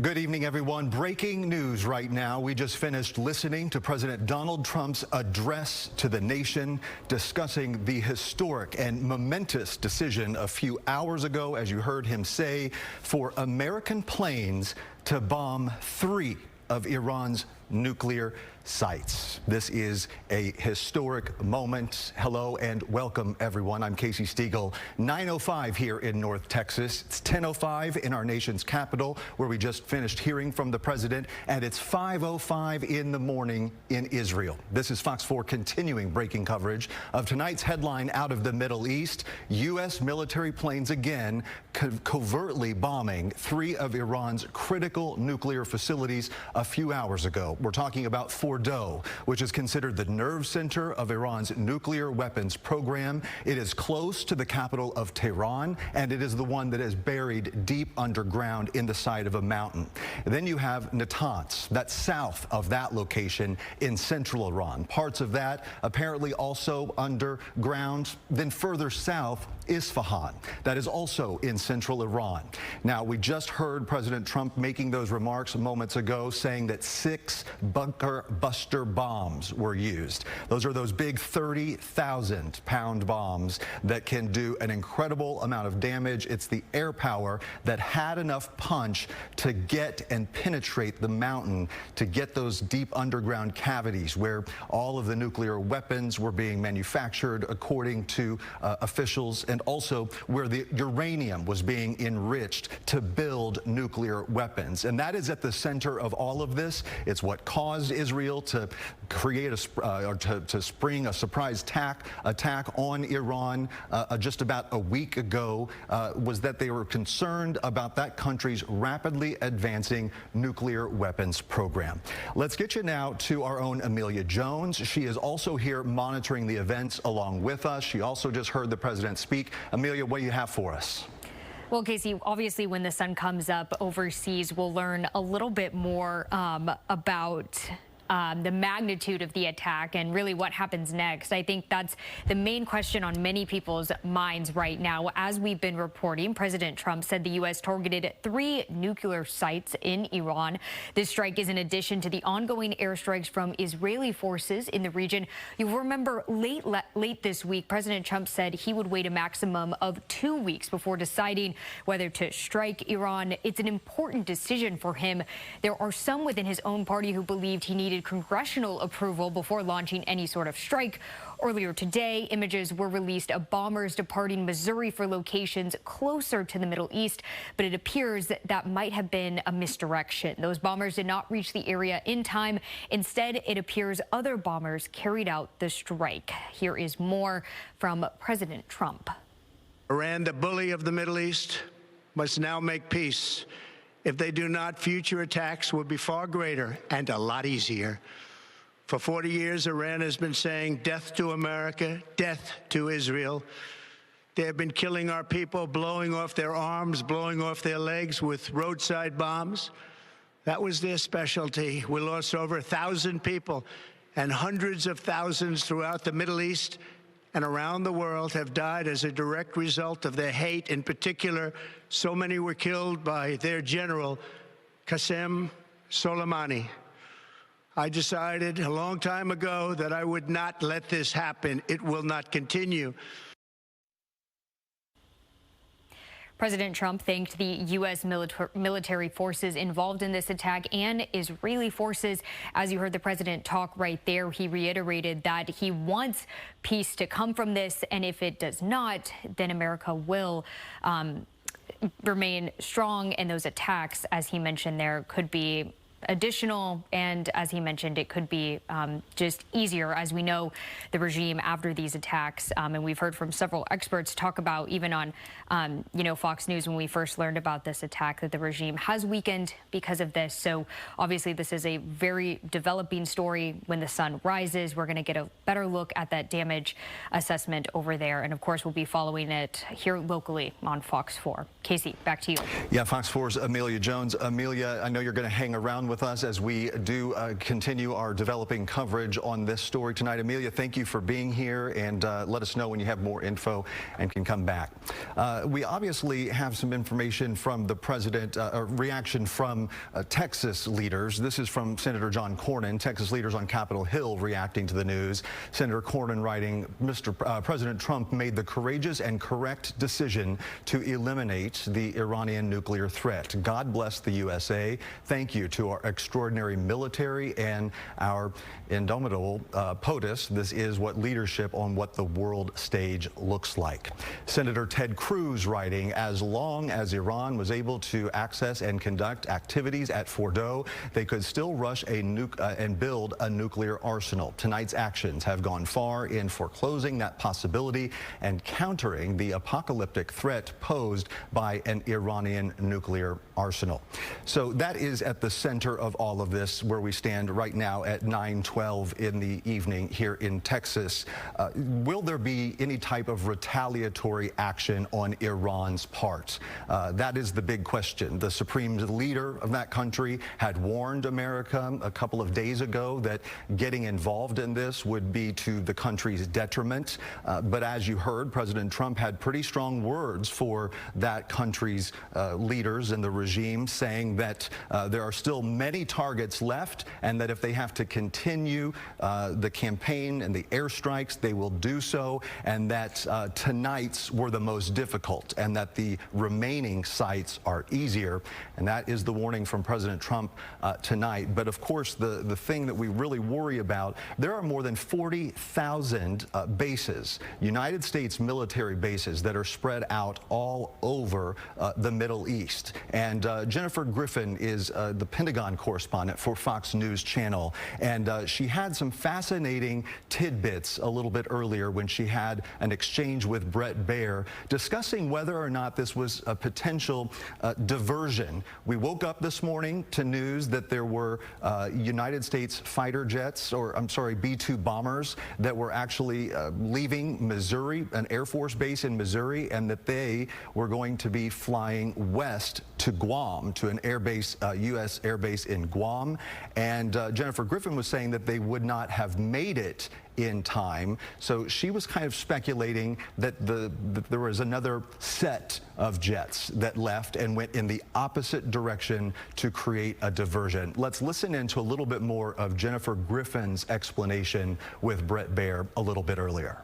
Good evening, everyone. Breaking news right now. We just finished listening to President Donald Trump's address to the nation, discussing the historic and momentous decision a few hours ago, as you heard him say, for American planes to bomb 3 of Iran's nuclear sites. This is a historic moment. Hello and welcome, everyone. I'm Casey Stiegel. 9:05 here in North Texas. It's 10:05 in our nation's capital, where we just finished hearing from the president, and it's 5:05 in the morning in Israel. This is Fox 4 continuing breaking coverage of tonight's headline out of the Middle East. U.S. military planes again covertly bombing 3 of Iran's critical nuclear facilities a few hours ago. We're talking about Fordow, which is considered the nerve center of Iran's nuclear weapons program. It is close to the capital of Tehran, and it is the one that is buried deep underground in the side of a mountain. Then you have Natanz, that's south of that location in central Iran. Parts of that apparently also underground. Then further south, Isfahan, that is also in central Iran. Now, we just heard President Trump making those remarks moments ago, saying that 6 bunker buster bombs were used. Those are those big 30,000-pound bombs that can do an incredible amount of damage. It's the air power that had enough punch to get and penetrate the mountain, to get those deep underground cavities where all of the nuclear weapons were being manufactured, according to officials, and also where the uranium was being enriched to build nuclear weapons. And that is at the center of all of this. It's what caused Israel to create to spring a surprise attack on Iran just about a week ago, was that they were concerned about that country's rapidly advancing nuclear weapons program. Let's get you now to our own Amelia Jones. She is also here monitoring the events along with us. She also just heard the president speak. Amelia, what do you have for us? Well, Casey, obviously when the sun comes up overseas, we'll learn a little bit more about the magnitude of the attack and really what happens next. I think that's the main question on many people's minds right now. As we've been reporting, President Trump said the U.S. targeted 3 nuclear sites in Iran. This strike is in addition to the ongoing airstrikes from Israeli forces in the region. You'll remember late this week, President Trump said he would wait a maximum of 2 weeks before deciding whether to strike Iran. It's an important decision for him. There are some within his own party who believed he needed congressional approval before launching any sort of strike. Earlier today, images were released of bombers departing Missouri for locations closer to the Middle East, but it appears that might have been a misdirection. Those bombers did not reach the area in time. Instead, it appears other bombers carried out the strike. Here is more from President Trump. Iran, the bully of the Middle East, must now make peace. If they do not, future attacks will be far greater and a lot easier. For 40 years, Iran has been saying death to America, death to Israel. They have been killing our people, blowing off their arms, blowing off their legs with roadside bombs. That was their specialty. We lost over 1,000 people, and hundreds of thousands throughout the Middle East and around the world have died as a direct result of their hate. In particular, so many were killed by their general, Qasem Soleimani. I decided a long time ago that I would not let this happen. It will not continue. President Trump thanked the U.S. military forces involved in this attack and Israeli forces. As you heard the president talk right there, he reiterated that he wants peace to come from this, and if it does not, then America will remain strong, and those attacks, as he mentioned, there could be additional, and as he mentioned, it could be just easier. As we know, the regime after these attacks, and we've heard from several experts talk about, even on Fox News when we first learned about this attack, that the regime has weakened because of this. So obviously this is a very developing story. When the sun rises, we're going to get a better look at that damage assessment over there, and of course we'll be following it here locally on Fox 4. Casey, back to you. Yeah, Fox 4's Amelia Jones. Amelia, I know you're going to hang around with with us as we do continue our developing coverage on this story tonight. Amelia, thank you for being here, and let us know when you have more info and can come back. We obviously have some information from the president, a reaction from Texas leaders. This is from Senator John Cornyn. Texas leaders on Capitol Hill reacting to the news. Senator Cornyn writing, President Trump made the courageous and correct decision to eliminate the Iranian nuclear threat. God bless the USA. Thank you to our extraordinary military and our indomitable POTUS. This is what leadership on what the world stage looks like. Senator Ted Cruz writing, as long as Iran was able to access and conduct activities at Fordo, they could still rush and build a nuclear arsenal. Tonight's actions have gone far in foreclosing that possibility and countering the apocalyptic threat posed by an Iranian nuclear arsenal. So that is at the center of all of this, where we stand right now at 9:12 in the evening here in Texas. Will there be any type of retaliatory action on Iran's part? That is the big question. The supreme leader of that country had warned America a couple of days ago that getting involved in this would be to the country's detriment. But as you heard, President Trump had pretty strong words for that country's leaders and the regime, saying that there are still many targets left, and that if they have to continue the campaign and the airstrikes, they will do so, and that tonight's were the most difficult, and that the remaining sites are easier. And that is the warning from President Trump tonight. But of course, the thing that we really worry about, there are more than 40,000 bases, United States military bases, that are spread out all over the Middle East. And Jennifer Griffin is the Pentagon correspondent for Fox News Channel, and she had some fascinating tidbits a little bit earlier when she had an exchange with Brett Baer discussing whether or not this was a potential diversion. We woke up this morning to news that there were United States fighter jets, or I'm sorry, B-2 bombers that were actually leaving Missouri, an Air Force base in Missouri, and that they were going to be flying west to Guam, to an air base, U.S. air base in Guam. And Jennifer Griffin was saying that they would not have made it in time. So she was kind of speculating that there was another set of jets that left and went in the opposite direction to create a diversion. Let's listen into a little bit more of Jennifer Griffin's explanation with Brett Baer a little bit earlier.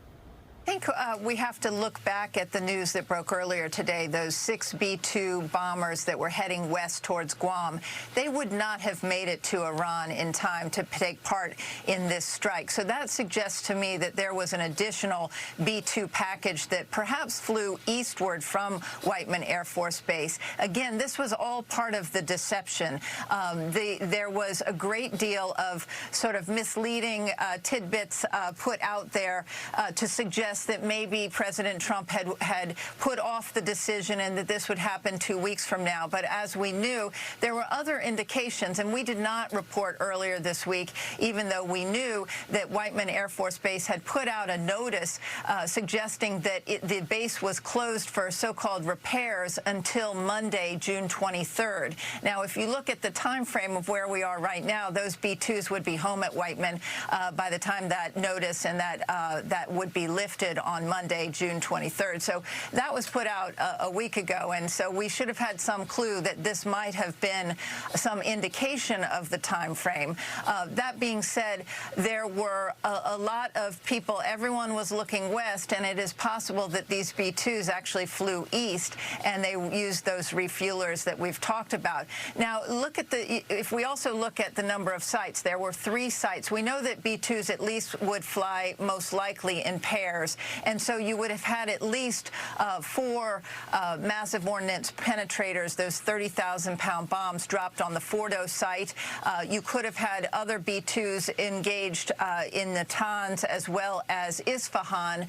I think we have to look back at the news that broke earlier today, those 6 B-2 bombers that were heading west towards Guam. They would not have made it to Iran in time to take part in this strike. So that suggests to me that there was an additional B-2 package that perhaps flew eastward from Whiteman Air Force Base. Again, this was all part of the deception. There was a great deal of sort of misleading tidbits put out there to suggest that maybe President Trump had put off the decision and that this would happen 2 weeks from now. But as we knew, there were other indications, and we did not report earlier this week, even though we knew that Whiteman Air Force Base had put out a notice suggesting that the base was closed for so-called repairs until Monday, June 23rd. Now, if you look at the time frame of where we are right now, those B-2s would be home at Whiteman by the time that notice and that would be lifted on Monday, June 23rd. So that was put out a week ago, and so we should have had some clue that this might have been some indication of the time frame. That being said, there were a lot of people. Everyone was looking west, and it is possible that these B-2s actually flew east, and they used those refuelers that we've talked about. Now, if we also look at the number of sites, there were 3 sites. We know that B-2s at least would fly most likely in pairs. And so you would have had at least 4 massive ordnance penetrators, those 30,000-pound bombs dropped on the Fordo site. You could have had other B-2s engaged in Natanz as well as Isfahan.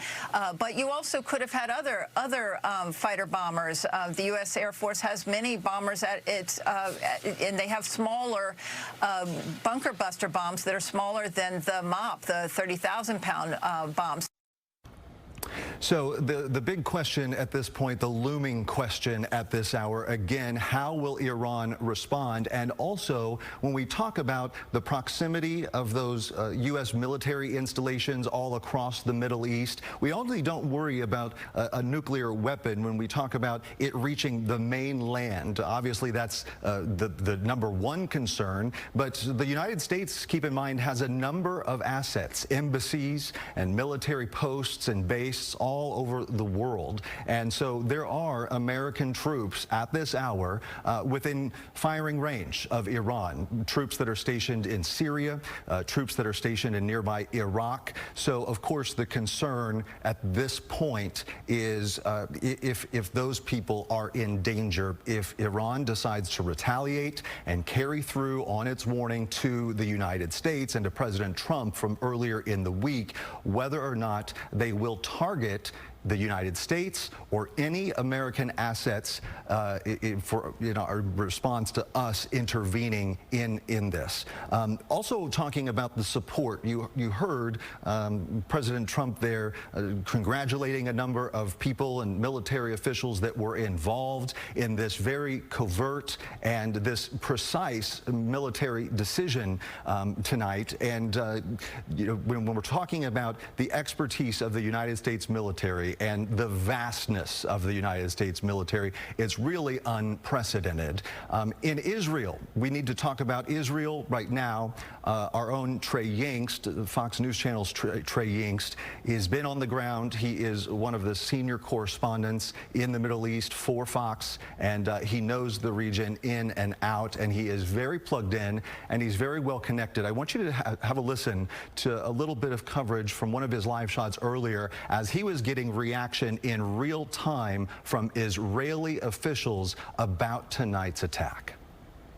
But you also could have had other fighter bombers. The U.S. Air Force has many bombers at its, and they have smaller bunker buster bombs that are smaller than the MOP, the 30,000-pound bombs. So the big question at this point, the looming question at this hour, again, how will Iran respond? And also, when we talk about the proximity of those U.S. military installations all across the Middle East, we only don't worry about a nuclear weapon when we talk about it reaching the mainland. Obviously, that's the number one concern. But the United States, keep in mind, has a number of assets, embassies and military posts and bases all over the world. And so there are American troops at this hour within firing range of Iran, troops that are stationed in Syria, troops that are stationed in nearby Iraq. So, of course, the concern at this point is if those people are in danger, if Iran decides to retaliate and carry through on its warning to the United States and to President Trump from earlier in the week, whether or not they will target the United States or any American assets for our response to us intervening in this. Also talking about the support, you heard President Trump there congratulating a number of people and military officials that were involved in this very covert and this precise military decision tonight. And when we're talking about the expertise of the United States military and the vastness of the United States military, it's really unprecedented. In Israel, we need to talk about Israel right now. Our own Trey Yingst, Fox News Channel's Trey Yingst, has been on the ground. He is one of the senior correspondents in the Middle East for Fox, and he knows the region in and out, and he is very plugged in, and he's very well connected. I want you to have a listen to a little bit of coverage from one of his live shots earlier as he was getting reaction in real time from Israeli officials about tonight's attack.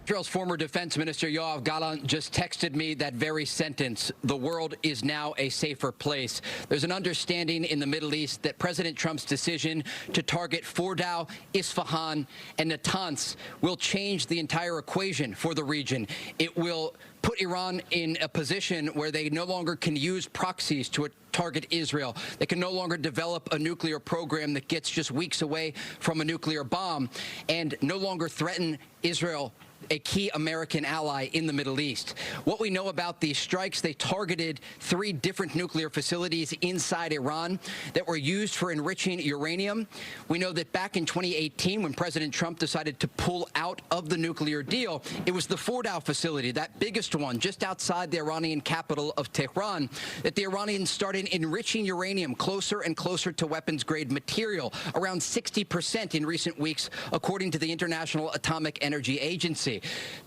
Israel's former defense minister Yoav Gallant just texted me that very sentence: the world is now a safer place. There's an understanding in the Middle East that President Trump's decision to target Fordow, Isfahan, and Natanz will change the entire equation for the region. It will put Iran in a position where they no longer can use proxies to target Israel. They can no longer develop a nuclear program that gets just weeks away from a nuclear bomb, and no longer threaten Israel, a key American ally in the Middle East. What we know about these strikes, they targeted 3 different nuclear facilities inside Iran that were used for enriching uranium. We know that back in 2018, when President Trump decided to pull out of the nuclear deal, it was the Fordow facility, that biggest one just outside the Iranian capital of Tehran, that the Iranians started enriching uranium closer and closer to weapons-grade material, around 60% in recent weeks, according to the International Atomic Energy Agency.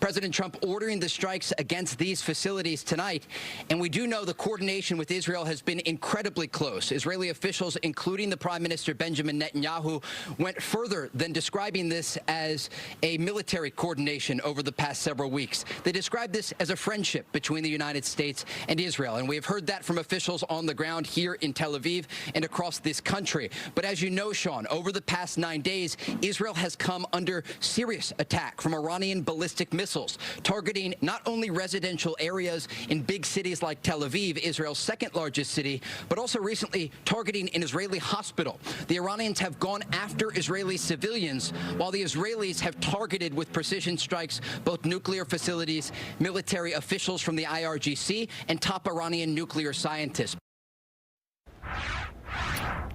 President Trump ordering the strikes against these facilities tonight, and we do know the coordination with Israel has been incredibly close. Israeli officials, including the Prime Minister Benjamin Netanyahu, went further than describing this as a military coordination over the past several weeks. They described this as a friendship between the United States and Israel, and we have heard that from officials on the ground here in Tel Aviv and across this country. But as you know, Sean, over the past 9 days, Israel has come under serious attack from Iranian ballistic missiles, targeting not only residential areas in big cities like Tel Aviv, Israel's second largest city, but also recently targeting an Israeli hospital. The Iranians have gone after Israeli civilians, while the Israelis have targeted with precision strikes both nuclear facilities, military officials from the IRGC, and top Iranian nuclear scientists.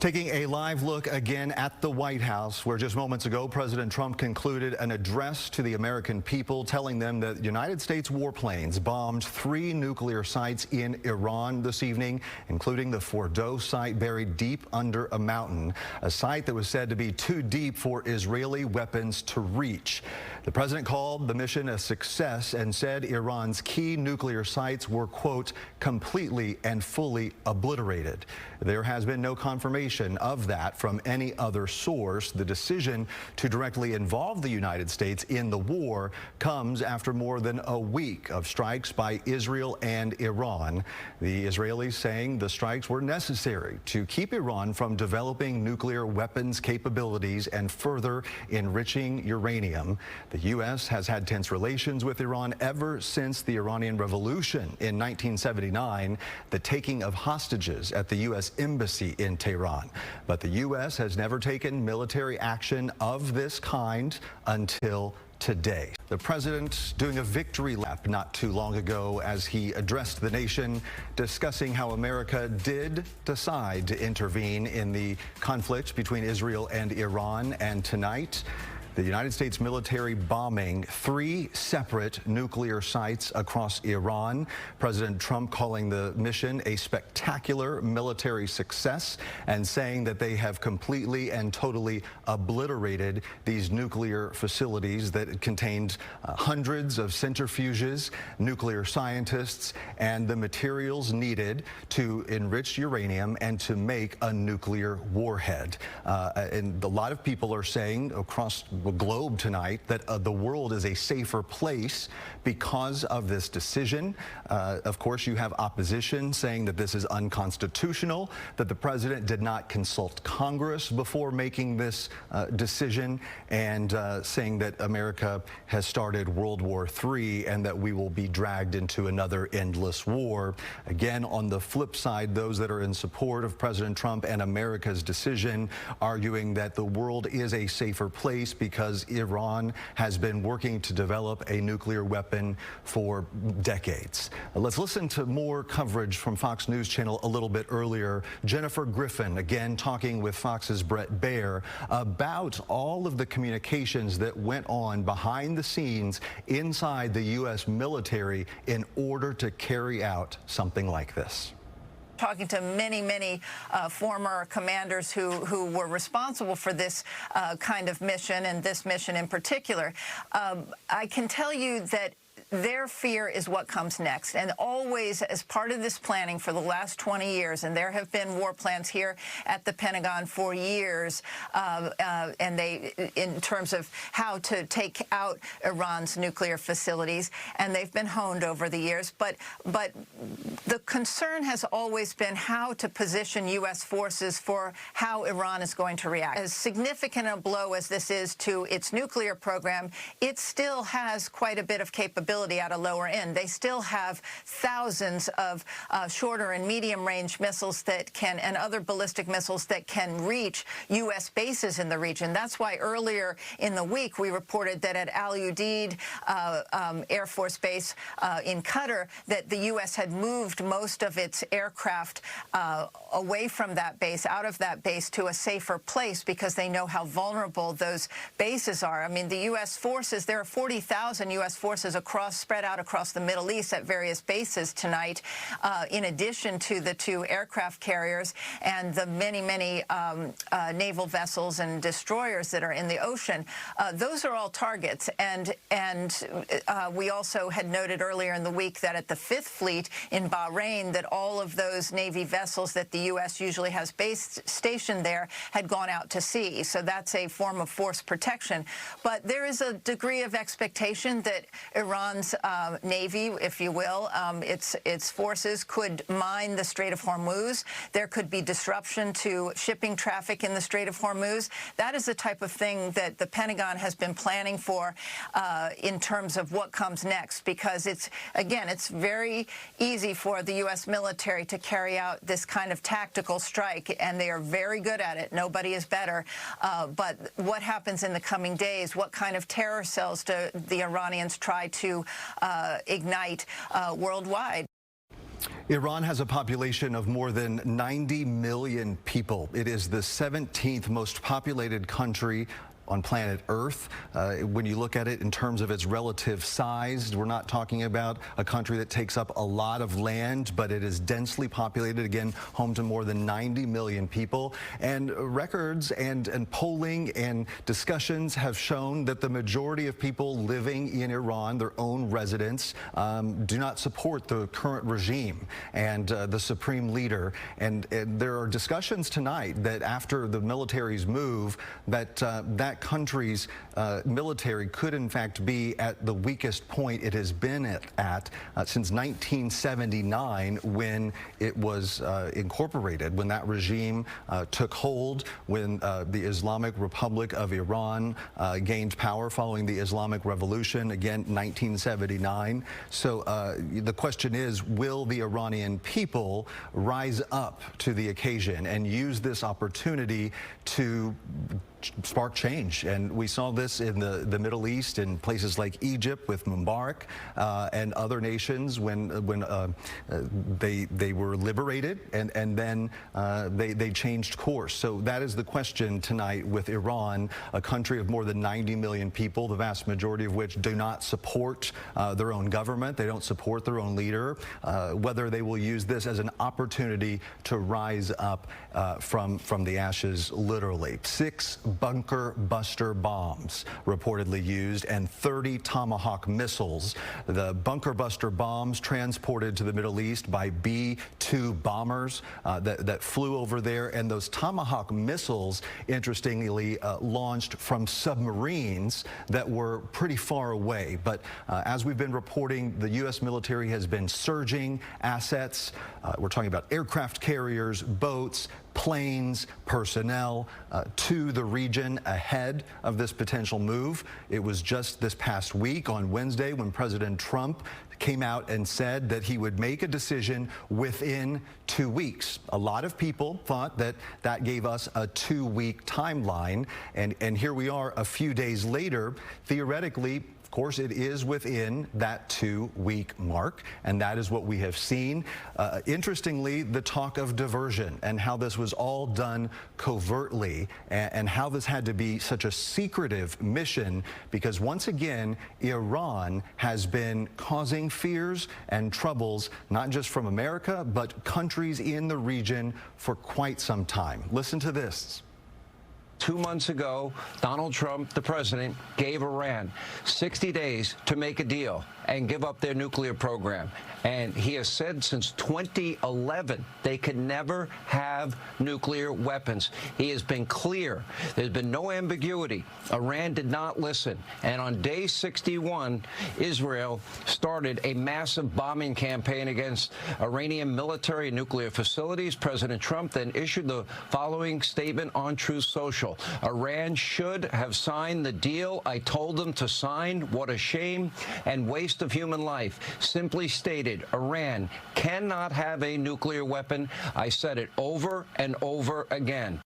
Taking a live look again at the White House, where just moments ago President Trump concluded an address to the American people, telling them that United States warplanes bombed 3 nuclear sites in Iran this evening, including the Fordow site buried deep under a mountain, a site that was said to be too deep for Israeli weapons to reach. The president called the mission a success and said Iran's key nuclear sites were, quote, completely and fully obliterated. There has been no confirmation of that from any other source. The decision to directly involve the United States in the war comes after more than a week of strikes by Israel and Iran. The Israelis saying the strikes were necessary to keep Iran from developing nuclear weapons capabilities and further enriching uranium. The U.S. has had tense relations with Iran ever since the Iranian Revolution in 1979, the taking of hostages at the U.S. Embassy in Tehran. Pentagon. But the U.S. has never taken military action of this kind until today. The president doing a victory lap not too long ago as he addressed the nation, discussing how America did decide to intervene in the conflict between Israel and Iran. And tonight, the United States military bombing 3 separate nuclear sites across Iran. President Trump calling the mission a spectacular military success and saying that they have completely and totally obliterated these nuclear facilities that contained hundreds of centrifuges, nuclear scientists, and the materials needed to enrich uranium and to make a nuclear warhead. And a lot of people are saying across the globe tonight that the world is a safer place because of this decision. Of course, you have opposition saying that this is unconstitutional, that the president did not consult Congress before making this decision, and saying that America has started World War III and that we will be dragged into another endless war. Again, on the flip side, those that are in support of President Trump and America's decision arguing that the world is a safer place because Iran has been working to develop a nuclear weapon for decades. Let's listen to more coverage from Fox News Channel a little bit earlier. Jennifer Griffin, again, talking with Fox's Brett Baer about all of the communications that went on behind the scenes inside the U.S. military in order to carry out something like this. Talking to many former commanders who were responsible for this kind of mission, and this mission in particular. I can tell you that their fear is what comes next. And always, as part of this planning for the last 20 years, and there have been war plans here at the Pentagon for years, and in terms of how to take out Iran's nuclear facilities, and they've been honed over the years. But the concern has always been how to position U.S. forces for how Iran is going to react. As significant a blow as this is to its nuclear program, it still has quite a bit of capability at a lower end. They still have thousands of shorter and medium-range missiles that can, and other ballistic missiles that can reach U.S. bases in the region. That's why earlier in the week we reported that at Al Udeid Air Force Base in Qatar, that the U.S. had moved most of its aircraft away from that base, out of that base, to a safer place because they know how vulnerable those bases are. I mean, the U.S. forces, there are 40,000 U.S. forces spread out across the Middle East at various bases tonight, in addition to the 2 aircraft carriers and the many naval vessels and destroyers that are in the ocean. Those are all targets. And we also had noted earlier in the week that at the 5th Fleet in Bahrain, that all of those Navy vessels that the U.S. usually has stationed there had gone out to sea. So that's a form of force protection. But there is a degree of expectation that Iran's Navy, if you will, its forces could mine the Strait of Hormuz. There could be disruption to shipping traffic in the Strait of Hormuz. That is the type of thing that the Pentagon has been planning for in terms of what comes next, because it's very easy for the U.S. military to carry out this kind of tactical strike, and they are very good at it. Nobody is better. But what happens in the coming days? What kind of terror cells do the Iranians try to ignite worldwide? Iran has a population of more than 90 million people. It is the 17th most populated country on planet Earth. When you look at it in terms of its relative size, we're not talking about a country that takes up a lot of land, but it is densely populated, again, home to more than 90 million people. And records and polling and discussions have shown that the majority of people living in Iran, their own residents, do not support the current regime and the supreme leader. And there are discussions tonight that after the military's move, that that country's military could in fact be at the weakest point it has been at since 1979, when it was incorporated, when that regime took hold, when the Islamic Republic of Iran gained power following the Islamic Revolution, again 1979. So the question is, will the Iranian people rise up to the occasion and use this opportunity to spark change? And we saw this in the Middle East, in places like Egypt with Mubarak and other nations when they were liberated, and then they changed course. So that is the question tonight with Iran, a country of more than 90 million people, the vast majority of which do not support their own government. They don't support their own leader. Whether they will use this as an opportunity to rise up from the ashes, literally. 6 bunker buster bombs reportedly used and 30 Tomahawk missiles. The bunker buster bombs transported to the Middle East by B-2 bombers that flew over there, and those Tomahawk missiles, interestingly, launched from submarines that were pretty far away. But as we've been reporting, the U.S. military has been surging assets. We're talking about aircraft carriers, boats, planes, personnel to the region ahead of this potential move. It was just this past week on Wednesday when President Trump came out and said that he would make a decision within 2 weeks. A lot of people thought that that gave us a 2-week timeline, and here we are a few days later. Theoretically, of course, it is within that 2-week mark, and that is what we have seen. Interestingly, the talk of diversion and how this was all done covertly, and how this had to be such a secretive mission, because once again, Iran has been causing fears and troubles, not just from America, but countries in the region for quite some time. Listen to this. 2 months ago, Donald Trump, the president, gave Iran 60 days to make a deal and give up their nuclear program. And he has said since 2011 they can never have nuclear weapons. He has been clear. There's been no ambiguity. Iran did not listen. And on day 61, Israel started a massive bombing campaign against Iranian military and nuclear facilities. President Trump then issued the following statement on Truth Social. Iran should have signed the deal I told them to sign. What a shame and waste of human life. Simply stated, Iran cannot have a nuclear weapon. I said it over and over again.